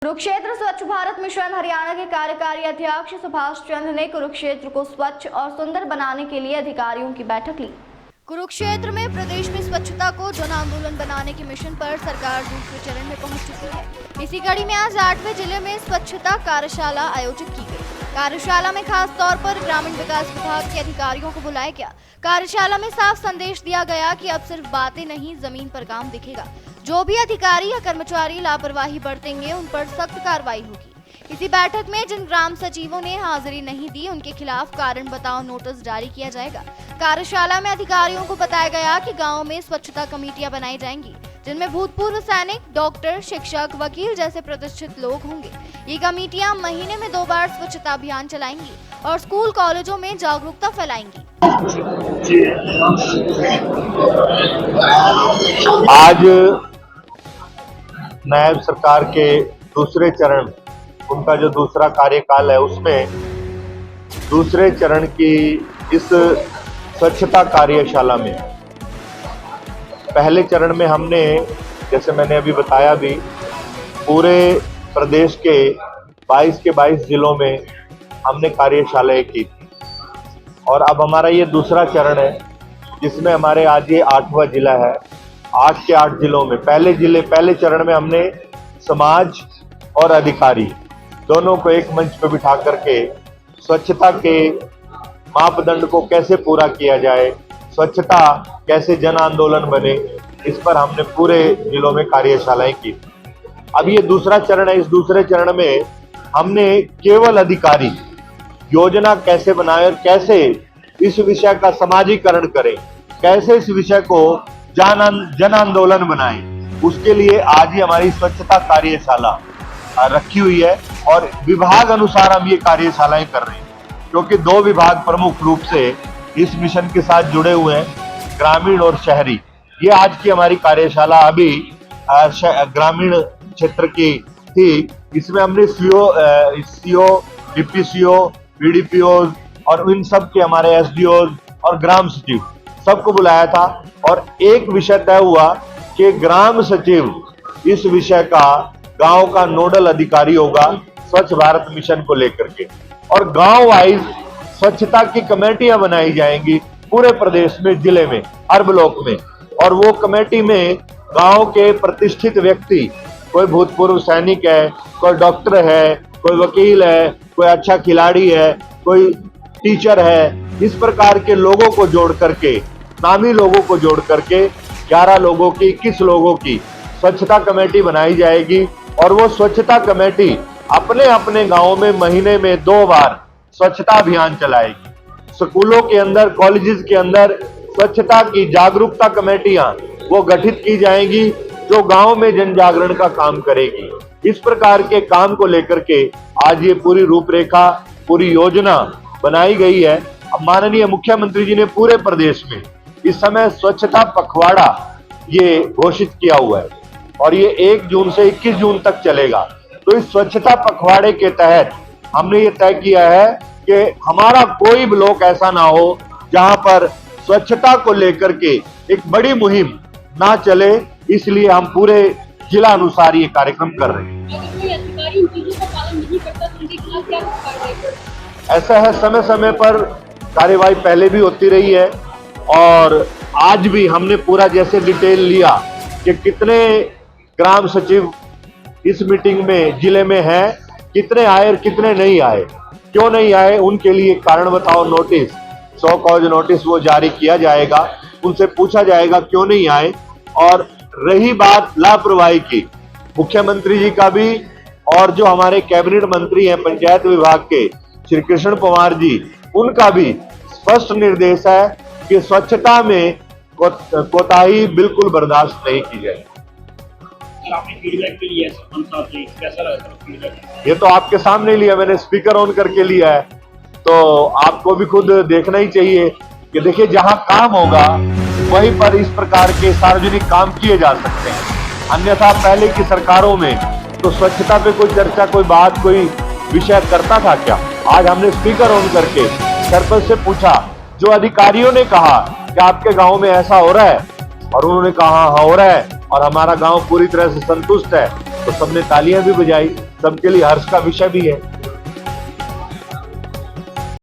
कुरुक्षेत्र स्वच्छ भारत मिशन हरियाणा के कार्यकारी अध्यक्ष सुभाष चंद्र ने कुरुक्षेत्र को स्वच्छ और सुंदर बनाने के लिए अधिकारियों की बैठक ली। कुरुक्षेत्र में प्रदेश में स्वच्छता को जन आंदोलन बनाने के मिशन पर सरकार दूसरे चरण में पहुंच चुकी है। इसी कड़ी में आज 8वें जिले में स्वच्छता कार्यशाला आयोजित की गई। कार्यशाला में खास तौर पर ग्रामीण विकास विभाग के अधिकारियों को बुलाया गया। कार्यशाला में साफ संदेश दिया गया कि अब सिर्फ बातें नहीं, जमीन पर काम दिखेगा। जो भी अधिकारी या कर्मचारी लापरवाही बरतेंगे उन पर सख्त कार्रवाई होगी। इसी बैठक में जिन ग्राम सचिवों ने हाजिरी नहीं दी उनके खिलाफ कारण बताओ नोटिस जारी किया जाएगा। कार्यशाला में अधिकारियों को बताया गया कि गाँव में स्वच्छता कमेटियां बनाई जाएंगी, जिनमें भूतपूर्व सैनिक, डॉक्टर, शिक्षक, वकील जैसे प्रतिष्ठित लोग होंगे। ये कमेटियां महीने में 2 बार स्वच्छता अभियान चलाएंगी और स्कूल कॉलेजों में जागरूकता फैलाएंगी। आज नायब सरकार के दूसरे चरण, उनका जो दूसरा कार्यकाल है, उसमें दूसरे चरण की इस स्वच्छता कार्यशाला में पहले चरण में हमने, जैसे मैंने अभी बताया भी, पूरे प्रदेश के 22 के 22 जिलों में हमने कार्यशालाएं की थी। और अब हमारा ये दूसरा चरण है जिसमें हमारे आज ये 8वां जिला है। 8 के 8 जिलों में पहले चरण में हमने समाज और अधिकारी दोनों को एक मंच पर बिठा करके स्वच्छता के मापदंड को कैसे पूरा किया जाए, स्वच्छता कैसे जन आंदोलन बने, इस पर हमने पूरे जिलों में कार्यशालाएं की। अब ये दूसरा चरण है। इस दूसरे चरण में हमने केवल अधिकारी योजना कैसे बनाए और कैसे इस विषय का समाजीकरण करें, कैसे इस विषय को जन आंदोलन बनाएं, उसके लिए आज ही हमारी स्वच्छता कार्यशाला रखी हुई है। और विभाग अनुसार हम ये कार्यशालाएं कर रहे हैं, क्योंकि 2 विभाग प्रमुख रूप से इस मिशन के साथ जुड़े हुए हैं, ग्रामीण और शहरी। ये आज की हमारी कार्यशाला अभी ग्रामीण क्षेत्र की थी। इसमें हमने सीओ, डिप्टी सीओ, बीडीपीओ और इन सब के हमारे एसडीओ और ग्राम सचिव सबको बुलाया था। और एक विषय तय हुआ कि ग्राम सचिव इस विषय का गांव का नोडल अधिकारी होगा स्वच्छ भारत मिशन को लेकर के, और गांव वाइज स्वच्छता की कमेटियां बनाई जाएंगी पूरे प्रदेश में, जिले में, हर ब्लॉक में। और वो कमेटी में गांव के प्रतिष्ठित व्यक्ति, कोई भूतपूर्व सैनिक है, कोई डॉक्टर है, कोई वकील है, कोई अच्छा खिलाड़ी है, कोई टीचर है, इस प्रकार के लोगों को जोड़ करके, नामी लोगों को जोड़ करके 11 लोगों की, 21 लोगों की स्वच्छता कमेटी बनाई जाएगी। और वो स्वच्छता कमेटी अपने अपने गांव में महीने में 2 बार स्वच्छता अभियान चलाएगी। स्कूलों के अंदर, कॉलेजेस के अंदर स्वच्छता की जागरूकता कमेटियां वो गठित की जाएंगी जो गांव में जन जागरण का काम करेगी। इस प्रकार के काम को लेकर के आज ये पूरी रूपरेखा, पूरी योजना बनाई गई है। अब माननीय मुख्यमंत्री जी ने पूरे प्रदेश में इस समय स्वच्छता पखवाड़ा ये घोषित किया हुआ है और ये 1 जून से 21 जून तक चलेगा। तो इस स्वच्छता पखवाड़े के तहत हमने ये तय किया है कि हमारा कोई ब्लॉक ऐसा ना हो जहां पर स्वच्छता को लेकर के एक बड़ी मुहिम ना चले, इसलिए हम पूरे जिला अनुसार ये कार्यक्रम कर रहे हैं। अगर कोई अधिकारी इन चीजों का पालन नहीं करता तो उनके खिलाफ क्या कार्रवाई? ऐसा है, समय समय पर कार्यवाही पहले भी होती रही है और आज भी हमने पूरा जैसे डिटेल लिया कि कितने ग्राम सचिव इस मीटिंग में जिले में हैं, कितने आए और कितने नहीं आए, क्यों नहीं आए, उनके लिए कारण बताओ नोटिस, 100 कॉज नोटिस वो जारी किया जाएगा। उनसे पूछा जाएगा क्यों नहीं आए। और रही बात लापरवाही की, मुख्यमंत्री जी का भी और जो हमारे कैबिनेट मंत्री हैं पंचायत विभाग के श्री कृष्ण पवार जी, उनका भी स्पष्ट निर्देश है कि स्वच्छता में कोताही बिल्कुल बर्दाश्त नहीं की जाए। आपने फीडबैक के लिए कैसा लगा? ये तो आपके सामने लिया मैंने, स्पीकर ऑन करके लिया है, तो आपको भी खुद देखना ही चाहिए कि देखिए जहां काम होगा वहीं पर इस प्रकार के सार्वजनिक काम किए जा सकते हैं। अन्यथा पहले की सरकारों में तो स्वच्छता पे कोई चर्चा, कोई बात, कोई विषय करता था क्या? आज हमने स्पीकर ऑन करके सरपंच से पूछा, जो अधिकारियों ने कहा कि आपके गांव में ऐसा हो रहा है, और उन्होंने कहा हाँ हो रहा है और हमारा गांव पूरी तरह से संतुष्ट है, तो सबने तालियां भी बजाई। सबके लिए हर्ष का विषय भी है।